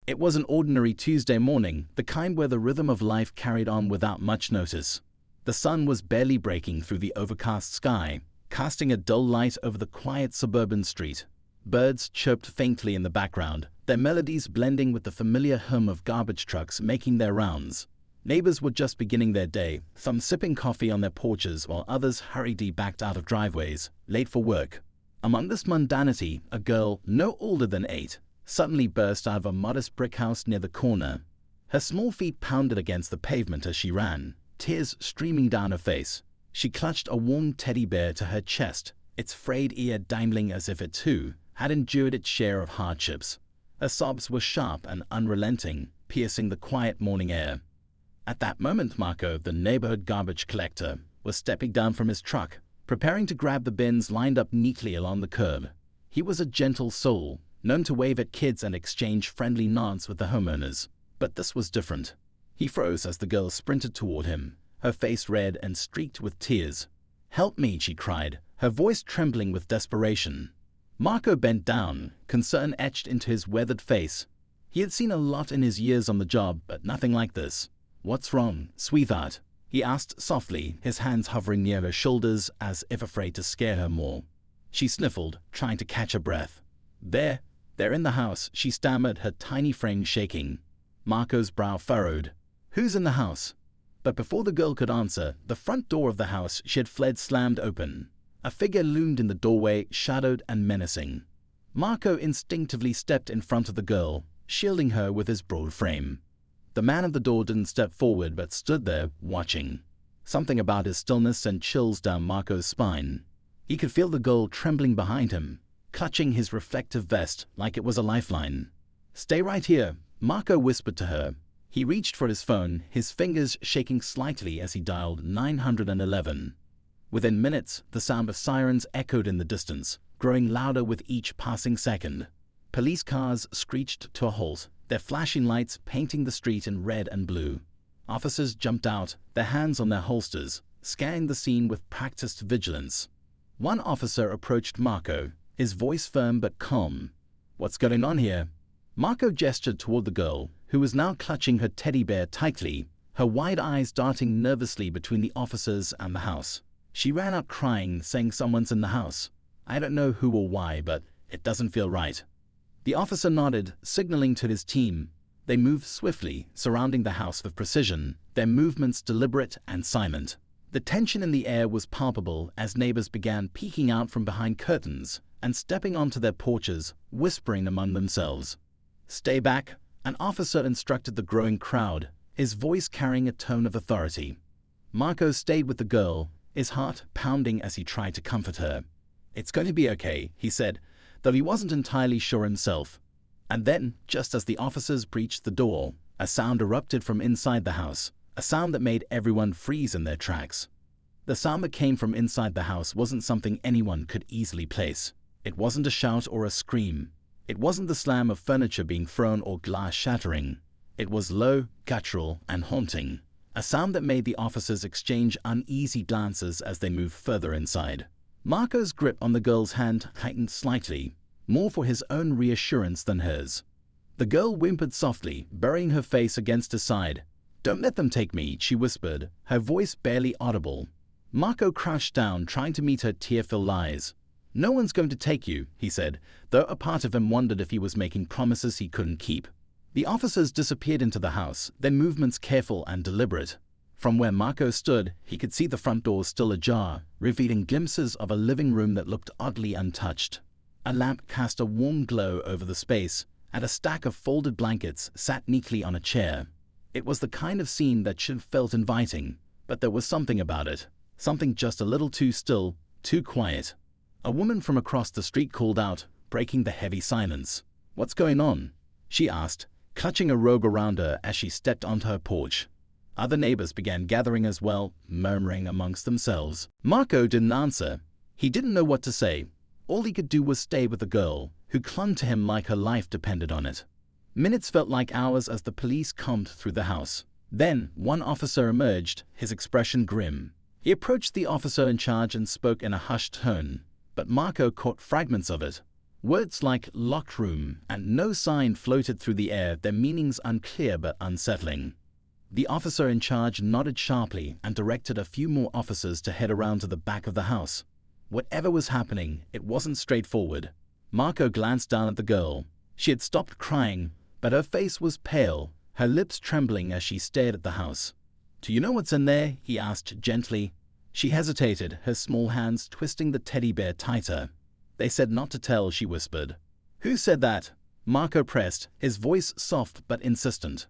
It was an ordinary Tuesday morning, the kind where the rhythm of life carried on without much notice. The sun was barely breaking through the overcast sky, casting a dull light over the quiet suburban street. Birds chirped faintly in the background, their melodies blending with the familiar hum of garbage trucks making their rounds. Neighbors were just beginning their day, some sipping coffee on their porches while others hurriedly backed out of driveways, late for work. Among this mundanity, a girl, no older than 8, suddenly burst out of a modest brick house near the corner. Her small feet pounded against the pavement as she ran, tears streaming down her face. She clutched a warm teddy bear to her chest, its frayed ear dangling as if it too had endured its share of hardships. Her sobs were sharp and unrelenting, piercing the quiet morning air. At that moment, Marco, the neighborhood garbage collector, was stepping down from his truck, preparing to grab the bins lined up neatly along the curb. He was a gentle soul, known to wave at kids and exchange friendly nods with the homeowners. But this was different. He froze as the girl sprinted toward him, her face red and streaked with tears. "Help me," she cried, her voice trembling with desperation. Marco bent down, concern etched into his weathered face. He had seen a lot in his years on the job, but nothing like this. "What's wrong, sweetheart?" he asked softly, his hands hovering near her shoulders as if afraid to scare her more. She sniffled, trying to catch her breath. They're in the house," she stammered, her tiny frame shaking. Marco's brow furrowed. "Who's in the house?" But before the girl could answer, the front door of the house she had fled slammed open. A figure loomed in the doorway, shadowed and menacing. Marco instinctively stepped in front of the girl, shielding her with his broad frame. The man at the door didn't step forward but stood there, watching. Something about his stillness sent chills down Marco's spine. He could feel the girl trembling behind him, clutching his reflective vest like it was a lifeline. "Stay right here," Marco whispered to her. He reached for his phone, his fingers shaking slightly as he dialed 911. Within minutes, the sound of sirens echoed in the distance, growing louder with each passing second. Police cars screeched to a halt, their flashing lights painting the street in red and blue. Officers jumped out, their hands on their holsters, scanning the scene with practiced vigilance. One officer approached Marco, his voice firm but calm. "What's going on here?" Marco gestured toward the girl, who was now clutching her teddy bear tightly, her wide eyes darting nervously between the officers and the house. She ran out crying, saying someone's in the house. "I don't know who or why, but it doesn't feel right." The officer nodded, signaling to his team. They moved swiftly, surrounding the house with precision, their movements deliberate and silent. The tension in the air was palpable as neighbors began peeking out from behind curtains and stepping onto their porches, whispering among themselves. "Stay back," an officer instructed the growing crowd, his voice carrying a tone of authority. Marco stayed with the girl, his heart pounding as he tried to comfort her. "It's going to be okay," he said, though he wasn't entirely sure himself. And then, just as the officers breached the door, a sound erupted from inside the house, a sound that made everyone freeze in their tracks. The sound that came from inside the house wasn't something anyone could easily place. It wasn't a shout or a scream. It wasn't the slam of furniture being thrown or glass shattering. It was low, guttural, and haunting, a sound that made the officers exchange uneasy glances as they moved further inside. Marco's grip on the girl's hand tightened slightly, more for his own reassurance than hers. The girl whimpered softly, burying her face against his side. "Don't let them take me," she whispered, her voice barely audible. Marco crouched down, trying to meet her tear-filled lies. "No one's going to take you," he said, though a part of him wondered if he was making promises he couldn't keep. The officers disappeared into the house, their movements careful and deliberate. From where Marco stood, he could see the front door still ajar, revealing glimpses of a living room that looked oddly untouched. A lamp cast a warm glow over the space, and a stack of folded blankets sat neatly on a chair. It was the kind of scene that should have felt inviting, but there was something about it, something just a little too still, too quiet. A woman from across the street called out, breaking the heavy silence. "What's going on?" she asked, clutching a robe around her as she stepped onto her porch. Other neighbors began gathering as well, murmuring amongst themselves. Marco didn't answer. He didn't know what to say. All he could do was stay with the girl, who clung to him like her life depended on it. Minutes felt like hours as the police combed through the house. Then, one officer emerged, his expression grim. He approached the officer in charge and spoke in a hushed tone, but Marco caught fragments of it. Words like locked room and no sign floated through the air, their meanings unclear but unsettling. The officer in charge nodded sharply and directed a few more officers to head around to the back of the house. Whatever was happening, it wasn't straightforward. Marco glanced down at the girl. She had stopped crying, but her face was pale, her lips trembling as she stared at the house. "Do you know what's in there?" he asked gently. She hesitated, her small hands twisting the teddy bear tighter. "They said not to tell," she whispered. "Who said that?" Marco pressed, his voice soft but insistent.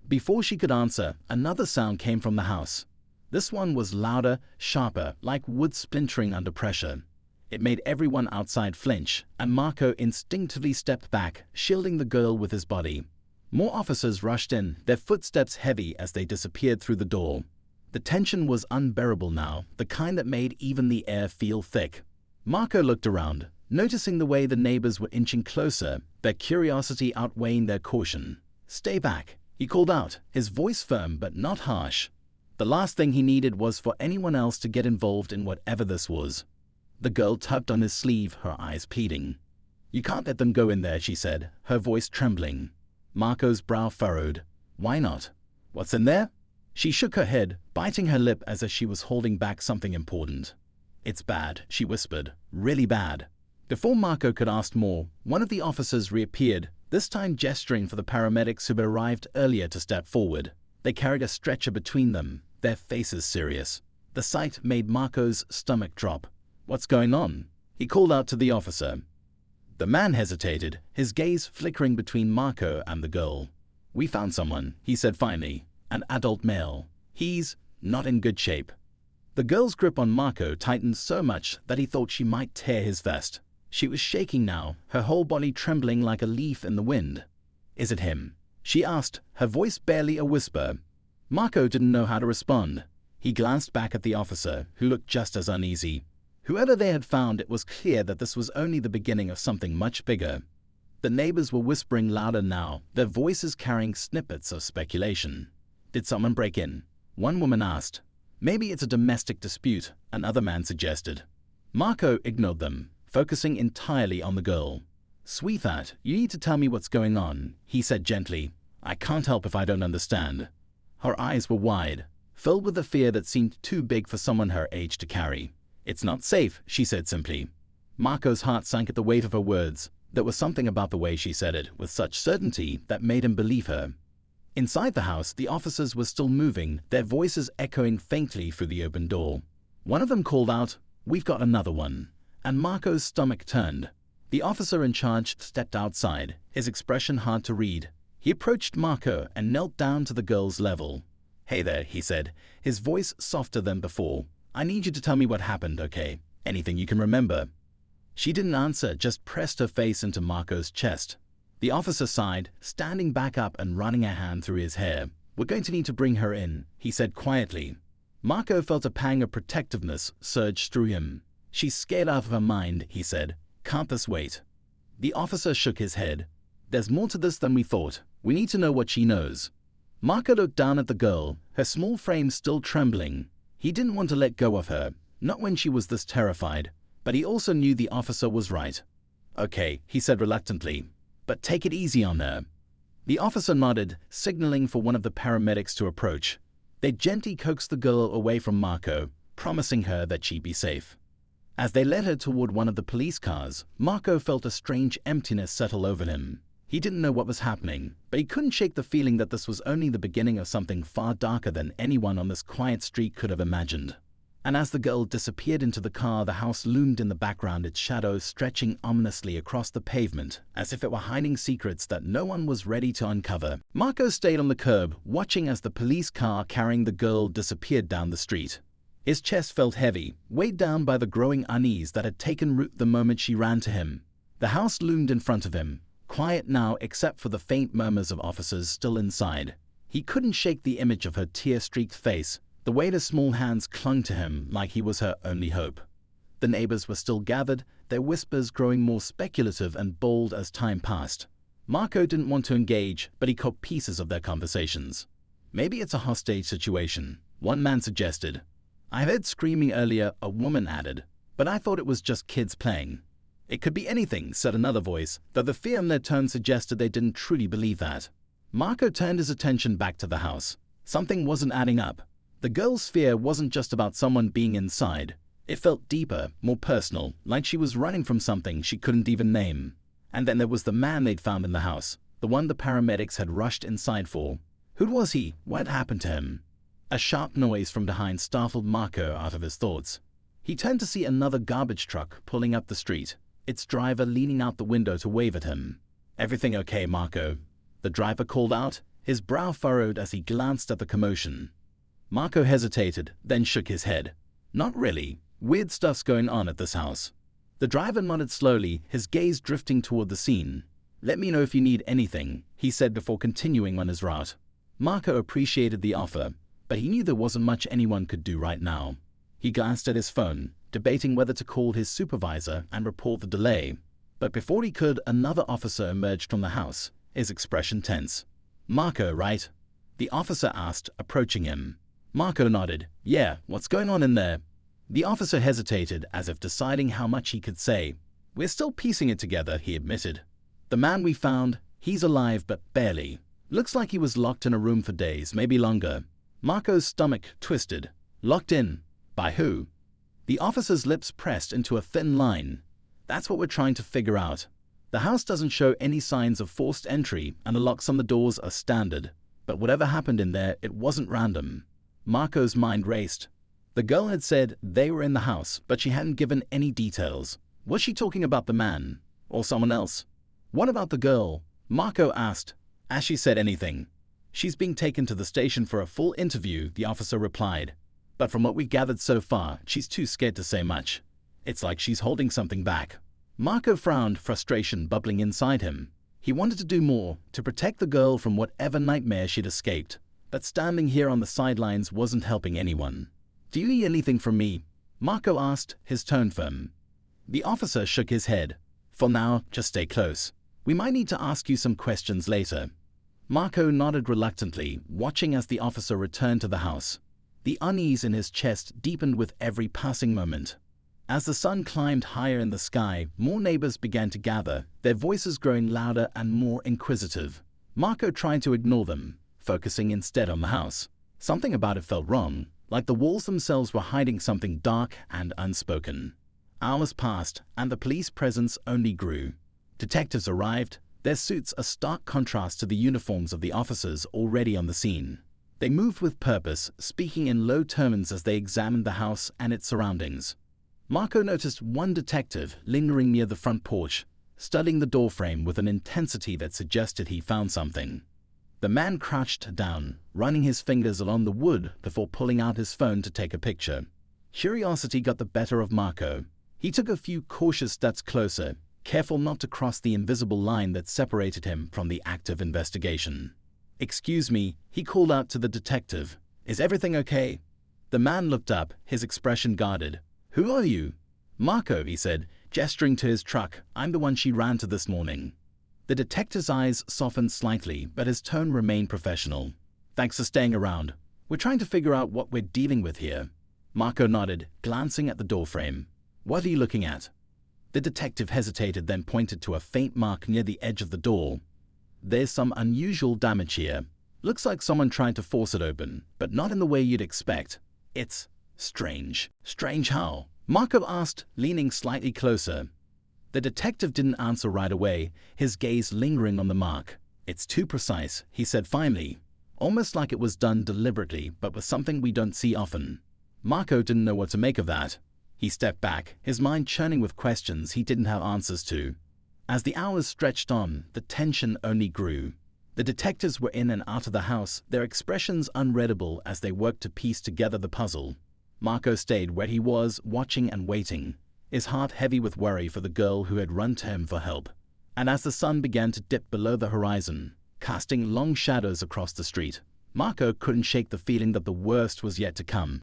Before she could answer, another sound came from the house. This one was louder, sharper, like wood splintering under pressure. It made everyone outside flinch, and Marco instinctively stepped back, shielding the girl with his body. More officers rushed in, their footsteps heavy as they disappeared through the door. The tension was unbearable now, the kind that made even the air feel thick. Marco looked around, noticing the way the neighbors were inching closer, their curiosity outweighing their caution. "Stay back," he called out, his voice firm but not harsh. The last thing he needed was for anyone else to get involved in whatever this was. The girl tugged on his sleeve, her eyes pleading. "You can't let them go in there," she said, her voice trembling. Marco's brow furrowed. "Why not? What's in there?" She shook her head, biting her lip as if she was holding back something important. "It's bad," she whispered. "Really bad." Before Marco could ask more, one of the officers reappeared, this time gesturing for the paramedics who had arrived earlier to step forward. They carried a stretcher between them, their faces serious. The sight made Marco's stomach drop. "What's going on?" he called out to the officer. The man hesitated, his gaze flickering between Marco and the girl. "We found someone," he said finally, "an adult male. He's not in good shape." The girl's grip on Marco tightened so much that he thought she might tear his vest. She was shaking now, her whole body trembling like a leaf in the wind. "Is it him?" she asked, her voice barely a whisper. Marco didn't know how to respond. He glanced back at the officer, who looked just as uneasy. Whoever they had found, it was clear that this was only the beginning of something much bigger. The neighbors were whispering louder now, their voices carrying snippets of speculation. "Did someone break in?" one woman asked. "Maybe it's a domestic dispute," another man suggested. Marco ignored them, focusing entirely on the girl. "Sweetheart, you need to tell me what's going on," he said gently. "I can't help if I don't understand." Her eyes were wide, filled with a fear that seemed too big for someone her age to carry. "It's not safe," she said simply. Marco's heart sank at the weight of her words. There was something about the way she said it, with such certainty, that made him believe her. Inside the house, the officers were still moving, their voices echoing faintly through the open door. One of them called out, "We've got another one," and Marco's stomach turned. The officer in charge stepped outside, his expression hard to read. He approached Marco and knelt down to the girl's level. "Hey there," he said, his voice softer than before. "I need you to tell me what happened, okay? Anything you can remember." She didn't answer, just pressed her face into Marco's chest. The officer sighed, standing back up and running a hand through his hair. "We're going to need to bring her in," he said quietly. Marco felt a pang of protectiveness surge through him. "She's scared out of her mind," he said. "Can't this wait?" The officer shook his head. "There's more to this than we thought. We need to know what she knows." Marco looked down at the girl, her small frame still trembling. He didn't want to let go of her, not when she was this terrified, but he also knew the officer was right. "Okay," he said reluctantly, "but take it easy on her." The officer nodded, signaling for one of the paramedics to approach. They gently coaxed the girl away from Marco, promising her that she'd be safe. As they led her toward one of the police cars, Marco felt a strange emptiness settle over him. He didn't know what was happening, but he couldn't shake the feeling that this was only the beginning of something far darker than anyone on this quiet street could have imagined. And as the girl disappeared into the car, the house loomed in the background, its shadows stretching ominously across the pavement, as if it were hiding secrets that no one was ready to uncover. Marco stayed on the curb, watching as the police car carrying the girl disappeared down the street. His chest felt heavy, weighed down by the growing unease that had taken root the moment she ran to him. The house loomed in front of him, quiet now except for the faint murmurs of officers still inside. He couldn't shake the image of her tear-streaked face, the way the small hands clung to him like he was her only hope. The neighbors were still gathered, their whispers growing more speculative and bold as time passed. Marco didn't want to engage, but he caught pieces of their conversations. "Maybe it's a hostage situation," one man suggested. "I heard screaming earlier," a woman added, "but I thought it was just kids playing." "It could be anything," said another voice, though the fear in their tone suggested they didn't truly believe that. Marco turned his attention back to the house. Something wasn't adding up. The girl's fear wasn't just about someone being inside. It felt deeper, more personal, like she was running from something she couldn't even name. And then there was the man they'd found in the house, the one the paramedics had rushed inside for. Who was he? What had happened to him? A sharp noise from behind startled Marco out of his thoughts. He turned to see another garbage truck pulling up the street, its driver leaning out the window to wave at him. "Everything okay, Marco?" the driver called out, his brow furrowed as he glanced at the commotion. Marco hesitated, then shook his head. "Not really. Weird stuff's going on at this house." The driver nodded slowly, his gaze drifting toward the scene. "Let me know if you need anything," he said before continuing on his route. Marco appreciated the offer, but he knew there wasn't much anyone could do right now. He glanced at his phone, debating whether to call his supervisor and report the delay. But before he could, another officer emerged from the house, his expression tense. "Marco, right?" the officer asked, approaching him. Marco nodded. "Yeah, what's going on in there?" The officer hesitated, as if deciding how much he could say. "We're still piecing it together," he admitted. "The man we found, he's alive, but barely. Looks like he was locked in a room for days, maybe longer." Marco's stomach twisted. "Locked in? By who?" The officer's lips pressed into a thin line. "That's what we're trying to figure out. The house doesn't show any signs of forced entry, and the locks on the doors are standard. But whatever happened in there, it wasn't random." Marco's mind raced. The girl had said they were in the house, but she hadn't given any details. Was she talking about the man? Or someone else? "What about the girl?" Marco asked. "Has she said anything?" "She's being taken to the station for a full interview," the officer replied. "But from what we gathered so far, she's too scared to say much. It's like she's holding something back." Marco frowned, frustration bubbling inside him. He wanted to do more, to protect the girl from whatever nightmare she'd escaped. But standing here on the sidelines wasn't helping anyone. "Do you need anything from me?" Marco asked, his tone firm. The officer shook his head. "For now, just stay close. We might need to ask you some questions later." Marco nodded reluctantly, watching as the officer returned to the house. The unease in his chest deepened with every passing moment. As the sun climbed higher in the sky, more neighbors began to gather, their voices growing louder and more inquisitive. Marco tried to ignore them, focusing instead on the house. Something about it felt wrong, like the walls themselves were hiding something dark and unspoken. Hours passed, and the police presence only grew. Detectives arrived, their suits a stark contrast to the uniforms of the officers already on the scene. They moved with purpose, speaking in low tones as they examined the house and its surroundings. Marco noticed one detective lingering near the front porch, studying the doorframe with an intensity that suggested he found something. The man crouched down, running his fingers along the wood before pulling out his phone to take a picture. Curiosity got the better of Marco. He took a few cautious steps closer, careful not to cross the invisible line that separated him from the active investigation. "Excuse me," he called out to the detective. "Is everything okay?" The man looked up, his expression guarded. "Who are you?" "Marco," he said, gesturing to his truck. "I'm the one she ran to this morning." The detective's eyes softened slightly, but his tone remained professional. "Thanks for staying around. We're trying to figure out what we're dealing with here." Marco nodded, glancing at the doorframe. "What are you looking at?" The detective hesitated, then pointed to a faint mark near the edge of the door. "There's some unusual damage here. Looks like someone tried to force it open, but not in the way you'd expect. It's strange." "Strange how?" Marco asked, leaning slightly closer. The detective didn't answer right away, his gaze lingering on the mark. "It's too precise," he said finally, almost like it was done deliberately, but with something we don't see often. Marco didn't know what to make of that. He stepped back, his mind churning with questions he didn't have answers to. As the hours stretched on, the tension only grew. The detectives were in and out of the house, their expressions unreadable as they worked to piece together the puzzle. Marco stayed where he was, watching and waiting, his heart heavy with worry for the girl who had run to him for help. And as the sun began to dip below the horizon, casting long shadows across the street, Marco couldn't shake the feeling that the worst was yet to come.